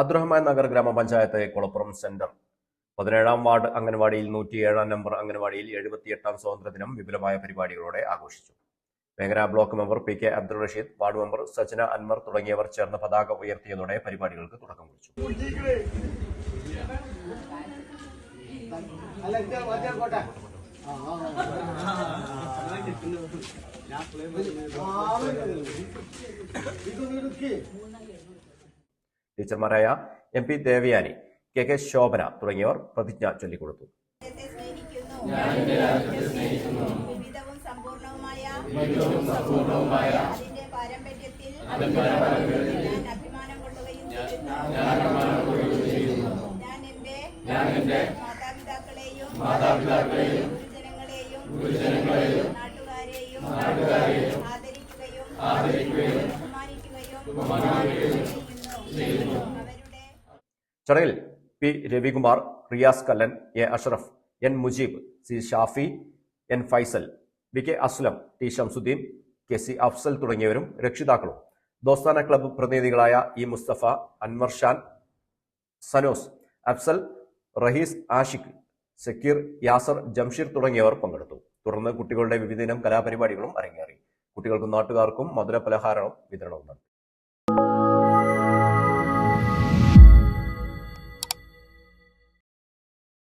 അബ്ദുറഹ്മാൻ നഗർ ഗ്രാമപഞ്ചായത്ത് കുളപ്പുറം സെന്റർ 17-ാം വാർഡ് അംഗൻവാടിയിൽ 107-ാം നമ്പർ അംഗൻവാടിയിൽ 78-ാം സ്വാതന്ത്ര്യദിനം വിപുലമായ പരിപാടികളോടെ ആഘോഷിച്ചു. Vengara block member P K Abdul Rasheed, ward member Sajana Anwar തുടങ്ങിയവർ ചേർന്ന് പതാക ഉയർത്തിയതോടെ പരിപാടികൾക്ക് തുടക്കം കുറിച്ചു. ടീച്ചർമാരായ M P Devayani, K K Shobhana തുടങ്ങിയവർ പ്രതിജ്ഞ ചൊല്ലിക്കൊടുത്തു. മാതാപിതാക്കളെയും ഗുരുജനങ്ങളെയും നാട്ടുകാരെയും ആദരിക്കുകയും ബഹുമാനിക്കുകയും ചെയ്യുന്നു. ചടങ്ങിൽ P Ravikumar, Riyas Kallan, A Ashraf, N Mujeeb, C Shafi, N Faisal, B K Aslam, T Shamsuddin, K C Afsal തുടങ്ങിയവരും രക്ഷിതാക്കളും ദോസ്താന ക്ലബ്ബ് പ്രതിനിധികളായ ഇ മുസ്തഫ, അൻവർ ഷാൻ, സനോസ്, അഫ്സൽ, റഹീസ്, ആഷിഖ്, സക്കീർ, യാസർ, ജംഷീർ തുടങ്ങിയവർ പങ്കെടുത്തു. തുടർന്ന് കുട്ടികളുടെ വിവിധയിനം കലാപരിപാടികളും അരങ്ങേറി. കുട്ടികൾക്കും നാട്ടുകാർക്കും മധുര പലഹാരം വിതരണവും നടത്തി.